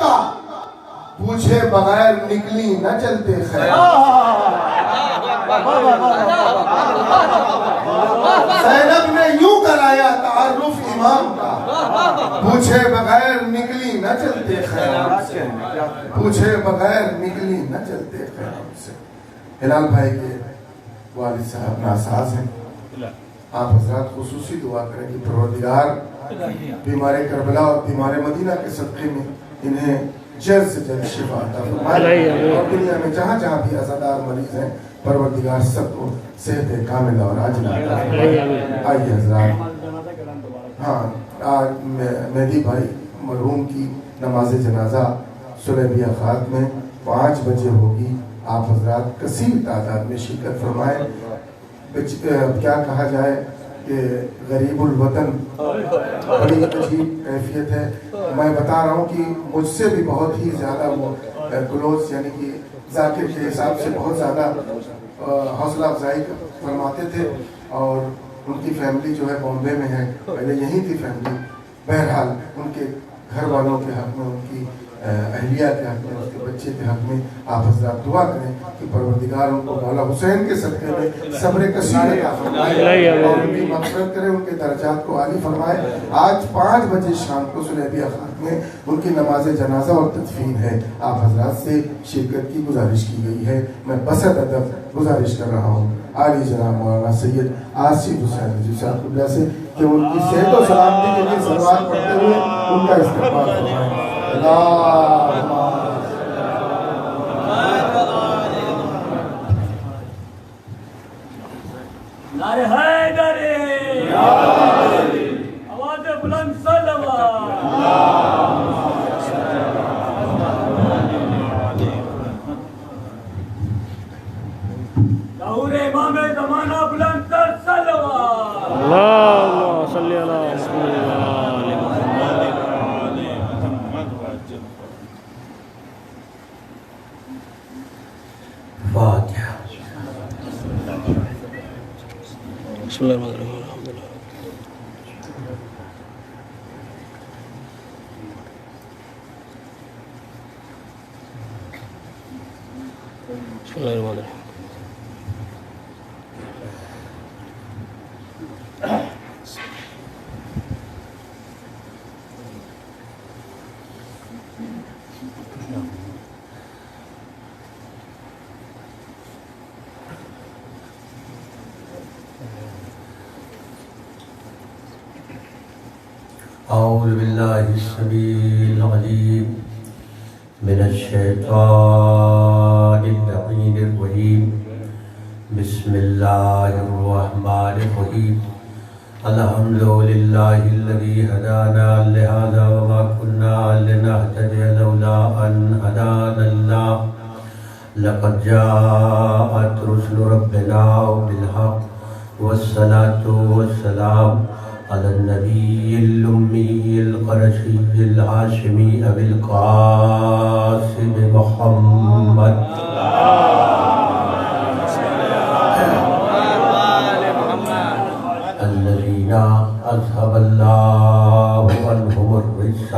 کا پوچھے بغیر نکلی نہ چلتے خیر زینب نے یوں کرایا تعارف امام کا پوچھے بغیر نکلی نہ چلتے خیر پوچھے بغیر نکلی نہ چلتے خیر سے۔ ہلال بھائی کے والد صاحب ناساز ہیں، آپ حضرات خصوصی دعا کریں کہ پروردگار بیمار کربلا اور بیمار مدینہ کے صدقے میں انہیں جلد سے جلد شفا عطا فرمائے اور دنیا میں جہاں جہاں بھی عزادار مریض ہیں پروردگار سب کو صحت کامل اور عاجلہ عطا فرمائے۔ آئیے حضرات، ہاں آج مہدی بھائی مرحوم کی نماز جنازہ سلیبیہ خاک میں 5 بجے ہوگی۔ آپ حضرات کثیر تعداد میں شرکت فرمائیں۔ کیا کہا جائے کہ غریب الوطن بڑی عجیب کیفیت ہے۔ میں بتا رہا ہوں کہ مجھ سے بھی بہت ہی زیادہ وہ کلوز، یعنی کہ ذاکر کے حساب سے بہت زیادہ حوصلہ افزائی فرماتے تھے، اور ان کی فیملی جو ہے بامبے میں ہے، پہلے یہیں تھی فیملی۔ بہرحال ان کے گھر والوں کے حق میں، ان کی اہلیہ کے حق میں، اس کے بچے کے حق میں آپ حضرات دعا کریں کہ پروردگار ان کو مولا حسین کے صدقے میں صبر کثیر عطا فرمائے اور ان کی مغفرت کرے، ان کے درجات کو عالی فرمائے۔ آج 5 بجے شام کو سلیبیہ خاک میں ان کی نماز جنازہ اور تدفین ہے۔ آپ حضرات سے شرکت کی گزارش کی گئی ہے۔ میں بسط ادب گزارش کر رہا ہوں عالی جناب مولانا سید آصف حسین رضوی صاحب قبلہ سے کہ ان کی صحت و سلامتی کے لیے صلوات پڑھتے ہوئے ان کا استقبال فرمائیں۔ نعرہ حیدری، آواز بلند صلوات۔ ظہور امام زمانہ بلند تر صلوات۔ اللہم صلی علی محمد۔ فاتحہ۔ بسم اللہ الرحمن الرحیم، الحمدللہ۔ بسم اللہ الرحمن الرحیم۔ اعوذ باللہ السمیع العلیم من الشیطان اللعین الرجیم، بسم اللہ الرحمن الرحیم۔ الحمدللہ الذی ہدانا لہذا وما كنا لنہتدی لولا ان ہدانا اللہ، لقد جاءت رسل ربنا بالحق والصلاة والسلام على النبي الأمي القرشي الهاشمي أبي القاسم محمد الذين أذهب الله عنهم الرجس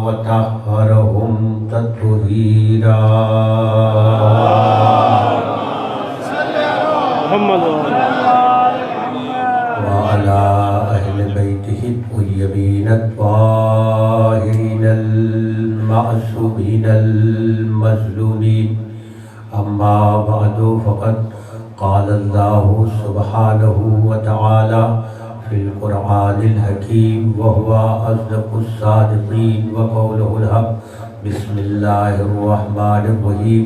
وطهرهم تطهيرا محمد وعلى أهل بيته الطيبين الطاهرين المعصومين المظلومين، أما بعد فقد قال الله سبحانه وتعالى في القرآن الحكيم وهو أصدق الصادقين وقوله الحق، بسم الله الرحمن الرحيم،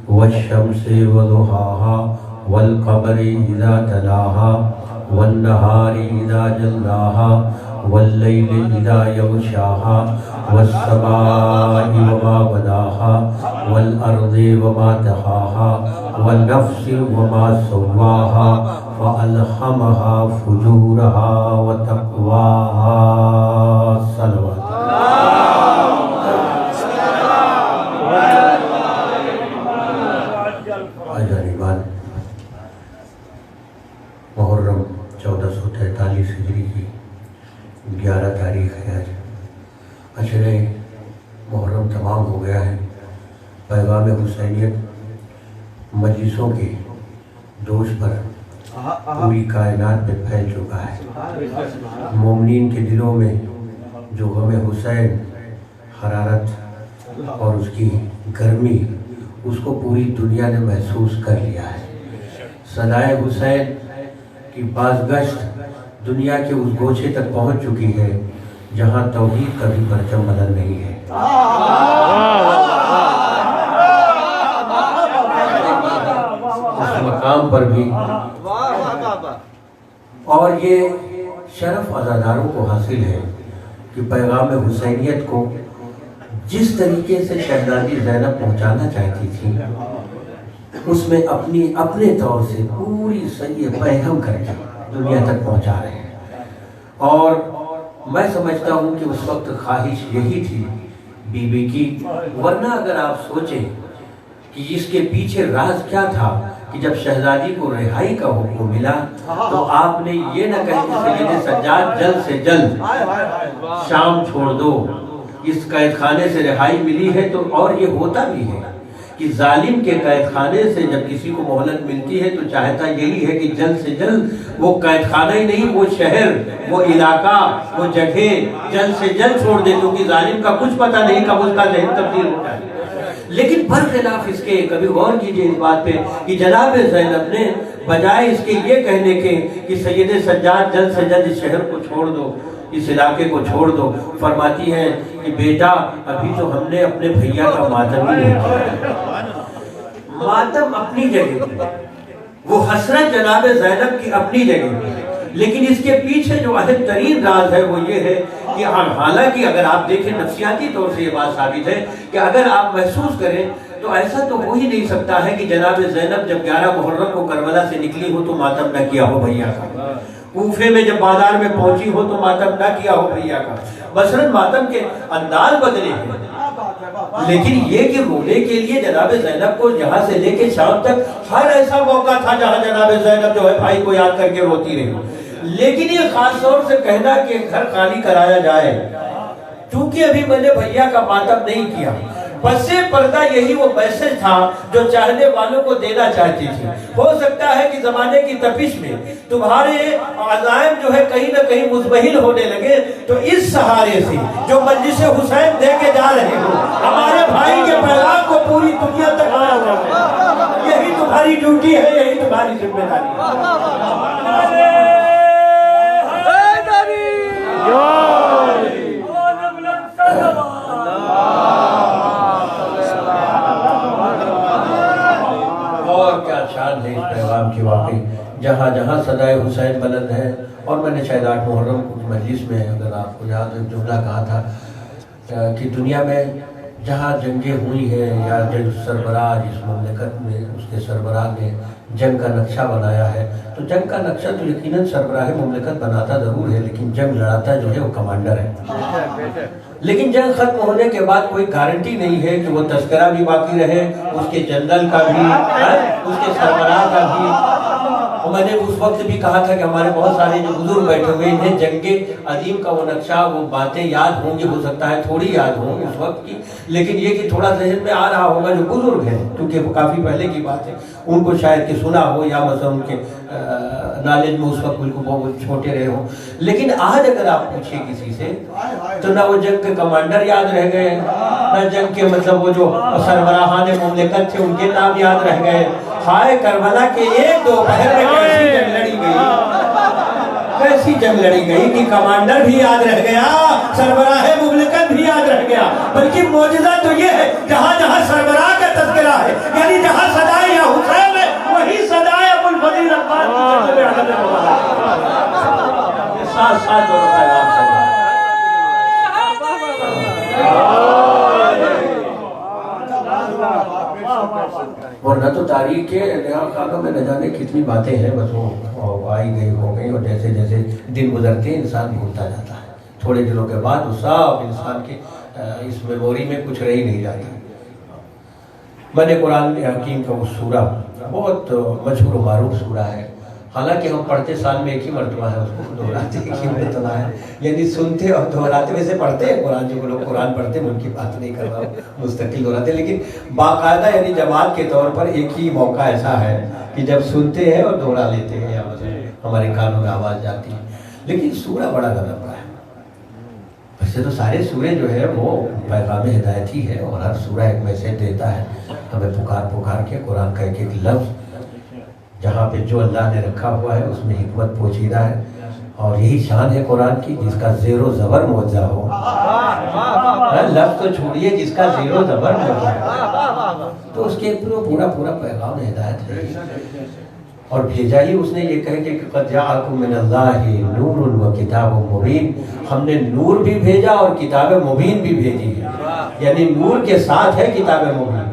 والشمس وضحاها والقمر إذا تلاها والنهار إذا جلاها والليل إذا يغشاها والسماء وما بناها والأرض وما طحاها والنفس وما سواها فألهمها فجورها وتقواها۔ صلوات محرم 1443 ہجری کی 11 تاریخ ہے آج۔ عشرِ محرم تمام ہو گیا ہے. پیغام حسینیت مجلسوں کے جوش پر پوری کائنات میں پھیل چکا ہے. مومنین کے دلوں میں جو غم حسین حرارت اور اس کی گرمی اس کو پوری دنیا نے محسوس کر لیا ہے. صدائے حسین کی بازگشت دنیا کے اس گوشے تک پہنچ چکی ہے جہاں توحید کا بھی پرچم بلند نہیں ہے. اس مقام پر بھی اور یہ شرف عزاداروں کو حاصل ہے کہ پیغام حسینیت کو جس طریقے سے شہزادی زینب پہنچانا چاہتی تھی اس میں اپنے طور سے پوری صحیح پیغام کر کے دنیا تک پہنچا رہے ہیں. اور میں سمجھتا ہوں کہ اس وقت خواہش یہی تھی بی بی کی، ورنہ اگر آپ سوچیں کہ اس کے پیچھے راز کیا تھا کہ جب شہزادی کو رہائی کا حکم ملا تو آپ نے یہ نہ کہا کہ سید سجاد جلد سے جلد شام چھوڑ دو، اس قید خانے سے رہائی ملی ہے. تو اور یہ ہوتا بھی ہے کہ ظالم کے قید خانے سے جب کسی کو مہلت ملتی ہے تو چاہتا یہی ہے کہ جلد سے جلد وہ قید خانہ ہی نہیں، وہ شہر، وہ علاقہ، وہ جگہ جلد سے جلد چھوڑ دے، کیونکہ ظالم کا کچھ پتہ نہیں کب اس کا ذہن تبدیل ہوتا ہے. لیکن برخلاف اس کے کبھی غور کیجئے اس بات پہ کہ جناب زینب نے بجائے اس کے یہ کہنے کے کہ سید سجاد جلد سے جلد اس شہر کو چھوڑ دو، اس علاقے کو چھوڑ دو، فرماتی ہیں کہ بیٹا ابھی تو ہم نے اپنے بھیا کا ماتم ہی نہیں کیا. ماتم اپنی جگہ پہ، وہ حسرت جناب زینب کی اپنی جگہ پہ، لیکن اس کے پیچھے جو اہم ترین راز ہے وہ یہ ہے کہ حالانکہ اگر آپ دیکھیں نفسیاتی طور سے یہ بات ثابت ہے کہ اگر آپ محسوس کریں تو ایسا تو ہو ہی نہیں سکتا ہے کہ جناب زینب جب 11 محرم کو کربلا سے نکلی ہو تو ماتم نہ کیا ہو بھیا کا، کوفے میں جب بازار میں پہنچی ہو تو ماتم نہ کیا ہو بھیا کا. مثلاً ماتم کے انداز بدلے ہیں، لیکن یہ کہ رونے کے لیے جناب زینب کو یہاں سے لے کے شام تک ہر ایسا موقع تھا جہاں جناب زینب جو ہے بھائی کو یاد کر کے روتی رہی. لیکن یہ خاص طور سے کہنا کہ گھر خالی کرایا جائے چونکہ ابھی میں نے بھیا کا ماتم نہیں کیا، پس پردہ یہی وہ میسج تھا جو چاہنے والوں کو دینا چاہتی تھی. ہو سکتا ہے کہ زمانے کی تپش میں تمہارے عزائم جو ہے کہیں نہ کہیں مزمحل ہونے لگے، تو اس سہارے سے جو مجلس حسین دے کے جا رہے ہو ہمارے بھائی کے پیغام کو پوری دنیا تک آیا جائے، یہی تمہاری ڈیوٹی ہے، یہی تمہاری ذمہ داری ہے. اور کیا شان ہے اس پیغام کی واقعی، جہاں جہاں صدائے حسین بلند ہے. اور میں نے شاید 8 محرم کو مجلس میں اگر آپ کو یاد ہے جملہ کہا تھا کہ دنیا میں جہاں جنگیں ہوئی ہیں یا جنگ سربراہ جس مملکت میں اس کے سربراہ نے جنگ کا نقشہ بنایا ہے تو جنگ کا نقشہ تو یقیناً سربراہ مملکت بناتا ضرور ہے، لیکن جنگ لڑاتا جو ہے وہ کمانڈر ہے. لیکن جنگ ختم ہونے کے بعد کوئی گارنٹی نہیں ہے کہ وہ تذکرہ بھی باقی رہے، اس کے جنرل کا بھی، اس کے سربراہ کا بھی. اور میں نے اس وقت بھی کہا تھا کہ ہمارے بہت سارے جو بزرگ بیٹھے ہوئے ہیں جنگ عظیم کا وہ نقشہ، وہ باتیں یاد ہوں گی، ہو سکتا ہے تھوڑی یاد ہوں اس وقت کی، لیکن یہ کہ تھوڑا ذہن میں آ رہا ہوگا جو بزرگ ہیں کیونکہ وہ کافی پہلے کی بات ہے، ان کو شاید کہ سنا ہو یا مثلا ان کے نالج میں اس وقت بالکل بہت چھوٹے رہے ہوں. لیکن آج اگر آپ پوچھیں کسی سے تو نہ وہ جنگ کے کمانڈر یاد رہ گئے، نہ جنگ کے مطلب وہ جو سربراہان مملکت تھے ان کے نام یاد رہ گئے. ہائے کربلا کے ایک دوپہر میں کیسی جنگ لڑی گئی، کیسی جنگ لڑی گئی کہ کمانڈر بھی یاد رہ گیا، سربراہ مملکت بھی یاد رہ گیا. بلکہ معجزہ تو یہ ہے جہاں جہاں سربراہ کا تذکرہ ہے، یعنی جہاں صدائے یا حسین ہے وہی صدائے ابو الفضل عباس کی جنگ میں حضرت مولا ساتھ ساتھ دونوں پیغام سب اور نہ تو تاریخ کے نیا خانوں میں نہ جانے کتنی باتیں ہیں، بس وہ آئی گئی ہو گئی، اور جیسے جیسے دن گزرتے انسان بھولتا جاتا ہے. تھوڑے دنوں کے بعد وہ سب انسان کے اس میموری میں کچھ رہ ہی نہیں جاتی. میں نے قرآن حکیم کا وہ سورہ بہت مشہور و معروف سورہ ہے، حالانکہ ہم پڑھتے سال میں ایک ہی مرتبہ ہے، اس کو دہراتے ایک ہی مرتبہ ہے، یعنی سنتے اور دہراتے، ویسے پڑھتے ہیں قرآن، جو لوگ قرآن پڑھتے ہیں ان کی بات نہیں کر رہا ہوں، مستقل دہراتے، لیکن باقاعدہ یعنی جماعت کے طور پر ایک ہی موقع ایسا ہے کہ جب سنتے ہیں اور دہرا لیتے ہیں، یا ہمارے کانوں میں آواز جاتی ہے۔ لیکن سورہ بڑا غضب کا ہے۔ ویسے تو سارے سورے جو ہے وہ پیغام ہدایت ہی ہے، اور ہر سورہ ایک میسج دیتا ہے ہمیں، پکار کے قرآن کا ایک ایک لفظ جہاں پہ جو اللہ نے رکھا ہوا ہے اس میں حکمت پوشیدہ ہے، اور یہی شان ہے قرآن کی، جس کا زیر و زبر موجہ ہو، لفظ تو چھوڑیے، جس کا زیر و زبر موجہ ہو، تو اس کے پورا پیغام ہدایت ہے، اور بھیجا ہی اس نے یہ کہہ کہ قد جاءکم من اللہ نور و کتاب مبین، ہم نے نور بھی بھیجا اور کتاب مبین بھی بھیجی ہے، یعنی نور کے ساتھ ہے کتاب مبین۔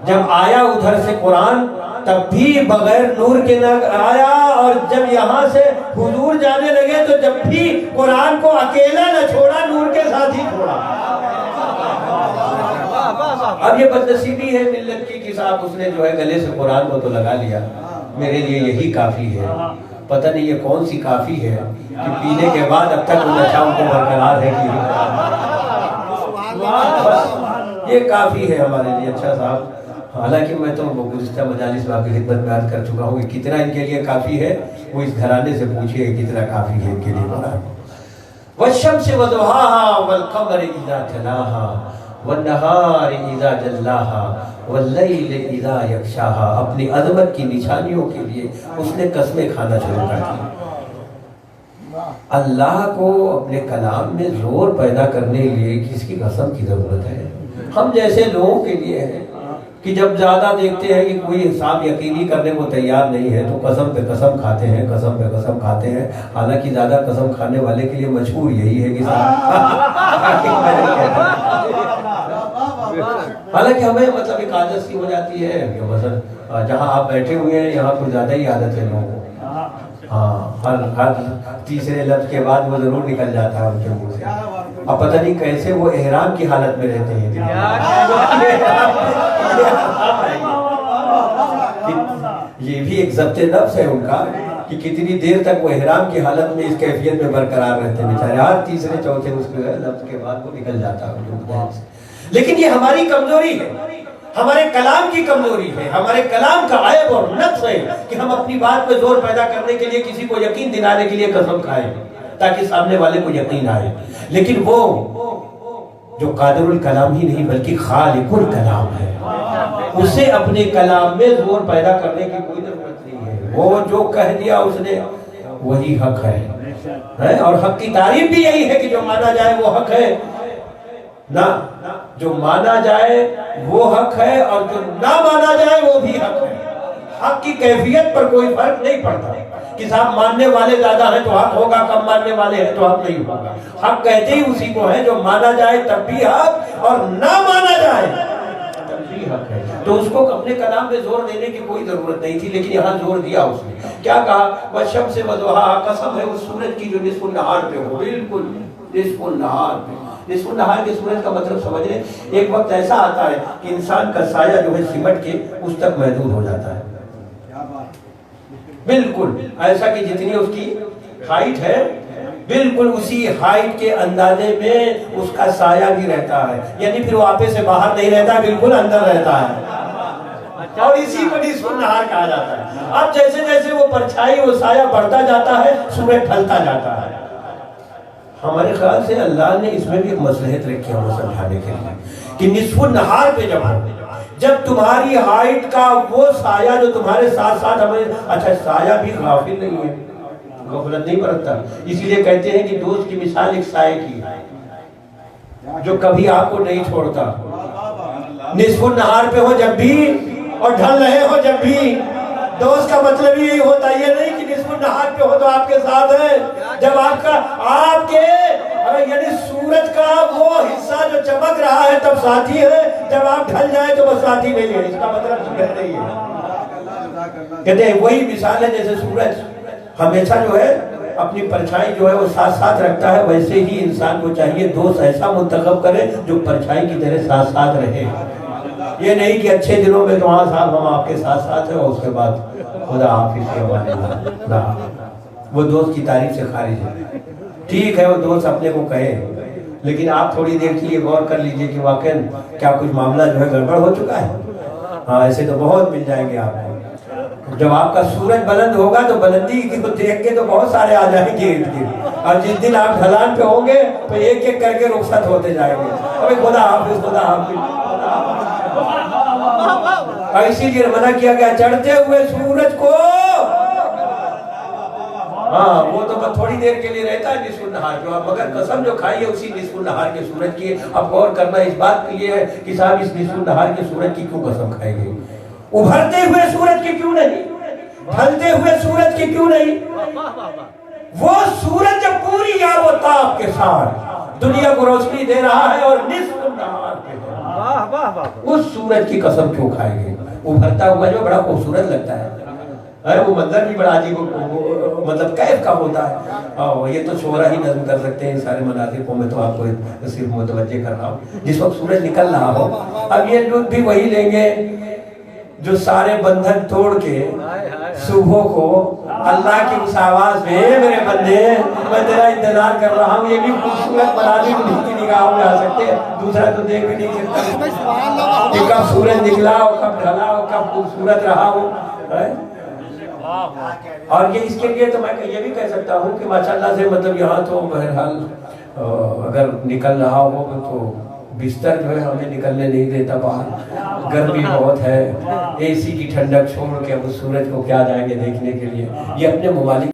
جب آیا ادھر سے قرآن تب بھی بغیر نور کے نہ آیا، اور جب یہاں سے حضور جانے لگے تو جب بھی قرآن کو اکیلا نہ چھوڑا، نور کے ساتھ ہی چھوڑا۔ اب یہ بدنصیبی ہے ملت کی کہ صاحب اس نے جو ہے گلے سے قرآن کو تو لگا لیا، میرے لیے یہی کافی ہے، پتہ نہیں یہ کون سی کافی ہے کہ پینے کے بعد اب تک نشہ ان کو برقرار ہے کہ بس یہ کافی ہے ہمارے لیے۔ اچھا صاحب، حالانکہ میں تو گزشتہ مجالس میں آپ کی خدمت میں عرض کر چکا ہوں کہ کتنا ان کے لیے کافی ہے، وہ اس گھرانے سے پوچھئے کتنا کافی ہے ان کے لیے قرآن۔ وَالشَّمْسِ وَضُحَاهَا وَالْقَمَرِ إِذَا تَلَاهَا وَالنَّهَارِ إِذَا جَلَّاهَا وَاللَّيْلِ إِذَا يَغْشَاهَا، اپنی عظمت کی نشانیوں کے لیے اس نے قسمیں کھانا شروع کر دی۔ اللہ کو اپنے کلام میں زور پیدا کرنے کے لیے کس کی قسم کی ضرورت ہے؟ ہم جیسے لوگوں کے لیے ہے کہ جب زیادہ دیکھتے ہیں کہ کوئی حساب یقینی کرنے کو تیار نہیں ہے تو قسم پہ قسم کھاتے ہیں، قسم پہ قسم کھاتے ہیں، حالانکہ زیادہ قسم کھانے والے کے لیے مشہور یہی ہے کہ حالانکہ ہمیں مطلب ایک عادت سی ہو جاتی ہے کہ مثلا جہاں آپ بیٹھے ہوئے ہیں یہاں کچھ زیادہ ہی عادت ہے لوگوں کو، ہاں ہر تیسرے لفظ کے بعد وہ ضرور نکل جاتا ہے ان کے منہ سے۔ اب پتہ نہیں کیسے وہ احرام کی حالت میں رہتے ہیں، یہ بھی ایک ضبط نفس ہے ان کا کہ کتنی دیر تک وہ احرام کی حالت میں اس کیفیت میں برقرار رہتے ہیں بیچارے، ہر تیسرے چوتھے اس لفظ کے بعد وہ نکل جاتا ہے۔ لیکن یہ ہماری کمزوری ہے، ہمارے کلام کی کمزوری ہے، ہمارے کلام کا عیب اور نقص ہے کہ ہم اپنی بات پہ زور پیدا کرنے کے لیے کسی کو یقین دلانے کے لیے قسم کھائیں تاکہ سامنے والے کو یقین آئے، لیکن وہ جو قادر الکلام ہی نہیں بلکہ خالق الکلام ہے، اسے اپنے کلام میں زور پیدا کرنے کی کوئی ضرورت نہیں ہے، وہ جو کہہ دیا اس نے وہی حق ہے، اور حق کی تعریف بھی یہی ہے کہ جو مانا جائے وہ حق ہے، نہ جو مانا جائے وہ حق ہے اور جو نہ مانا جائے وہ بھی حق ہے۔ حق کی کیفیت پر کوئی فرق نہیں پڑتا کہ صاحب ماننے والے زیادہ ہیں تو حق ہوگا، کم ماننے والے ہیں تو حق نہیں ہوگا، حق کہتے ہی اسی کو ہے جو مانا جائے تب بھی حق اور نہ مانا جائے تب بھی حق ہے۔ تو اس کو اپنے کلام میں زور دینے کی کوئی ضرورت نہیں تھی، لیکن یہاں زور دیا اس نے، کیا کہا؟ وَالشَّمْسِ وَضُحَاهَا، قسم ہے اس سورج کی جو نصف النہار پہ ہو، بالکل نصف النہار پہ۔ نصف النہار کے سورج کا مطلب سمجھ رہے، ایک وقت ایسا آتا ہے کہ انسان کا سایہ جو ہے سمٹ کے اس تک محدود ہو جاتا ہے، بالکل ایسا کہ جتنی اس کی ہائٹ ہے بالکل اسی ہائٹ کے اندازے میں اس کا سایہ بھی رہتا ہے، یعنی پھر وہ آپے سے باہر نہیں رہتا، بالکل اندر رہتا ہے، اور اسی کو نصف النہار کہا جاتا ہے۔ اب جیسے جیسے وہ پرچھائی وہ سایہ بڑھتا جاتا ہے سورج ڈھلتا جاتا ہے۔ ہمارے خیال سے اللہ نے اس میں بھی ایک مصلحت رکھی ہمیں سمجھانے کے لیے کہ نصف النہار پہ جب تمہاری ہائٹ کا وہ سایہ جو تمہارے ساتھ ساتھ ہمیں، اچھا سایہ بھی غافل نہیں ہے، غفلت نہیں برتتا، اسی لیے کہتے ہیں کہ دوست کی مثال ایک سائے کی ہے جو کبھی آپ کو نہیں چھوڑتا، نصف النہار پہ ہو جب بھی اور ڈھل رہے ہو جب بھی۔ دوست کا مطلب یہی ہوتا ہے، یہ نہیں کہ نصف النہار پہ ہو تو آپ کے ساتھ ہے، جب آپ کے یعنی سورج کا وہ حصہ جو چمک رہا ہے تب ساتھی ہے، جب آپ ڈھل جائیں تو بس ساتھی نہیں ہے، اس کا مطلب سورج نہیں ہے۔ کہتے ہیں وہی مثال ہے جیسے سورج ہمیشہ جو ہے اپنی پرچھائی جو ہے وہ ساتھ ساتھ رکھتا ہے، ویسے ہی انسان کو چاہیے دوست ایسا منتخب کرے جو پرچھائی کی طرح ساتھ ساتھ رہے، یہ نہیں کہ اچھے دنوں میں تو ہاں صاحب ہم آپ کے ساتھ ساتھ ہیں اور اس کے بعد خدا حافظ کے حوالے خدا حافظ۔ وہ دوست کی تعریف سے خارج ہے، ٹھیک ہے وہ دوست اپنے کو کہے، لیکن آپ تھوڑی دیر کے لیے غور کر لیجئے کہ واقعاً کیا کچھ معاملہ جو ہے گڑبڑ ہو چکا ہے؟ ہاں ایسے تو بہت مل جائیں گے آپ کو۔ جب آپ کا سورج بلند ہوگا تو بلندی کو دیکھ کے تو بہت سارے آ جائیں گے ارد گرد، اور جس دن آپ ڈھلان پہ ہوں گے تو ایک ایک کر کے رخصت ہوتے جائیں گے۔ ابھی خدا حافظ خدا حافظ۔ اور اسی لیے منع کیا گیا چڑھتے ہوئے سورج کو، ہاں وہ تو بس تھوڑی دیر کے لیے رہتا ہے نصف النہار کے، اور مگر قسم جو کھائی ہے اسی نصف النہار کے سورج کی۔ اب غور کرنا اس بات کے لیے ہے کہ صاحب اس نصف النہار کے سورج کی کیوں قسم کھائی گئی؟ ابھرتے ہوئے سورج کی کیوں نہیں؟ ڈھلتے ہوئے سورج کی کیوں نہیں؟ وہ سورج جب پوری آب و تاب کے ساتھ دنیا کو روشنی دے رہا ہے اور نصف النہار کے، اس سورج کی قسم کیوں کھائی گئی؟ ابھرتا ہوا جو بڑا خوبصورت لگتا ہے، وہ منظر بھی بڑا عجیب مطلب کیف کا ہوتا ہے۔ یہ تو شعرا ہی نظم کر سکتے ہیں سارے مناظر کو، میں تو آپ کو صرف متوجہ کر رہا ہوں۔ جس وقت سورج نکل رہا ہو، اب یہ لوگ بھی وہی لیں گے جو سارے بندھن توڑ کے صبح کو اللہ کی اس آواز میں میرے بندے میں تیرا انتظار کر رہا ہوں، یہ بھی خوبصورت مناظر انہیں کی نگاہوں میں آ سکتے ہیں، دوسرا تو دیکھ بھی نہیں سکتا کہ کب سورج نکلا ہو، کب ڈھلا ہو، کب خوبصورت رہا ہو۔ اور یہ اس کے لیے تو میں یہ بھی کہہ سکتا ہوں کہ ماشاءاللہ سے مطلب یہاں تو بہرحال اگر نکل رہا ہو تو بستر جو ہے ہمیں نکلنے نہیں دیتا باہر، گرمی بہت ہے، اے سی کی ٹھنڈک چھوڑ کے وہ سورج کو کیا جائیں گے دیکھنے کے لیے۔ یہ اپنے ممالک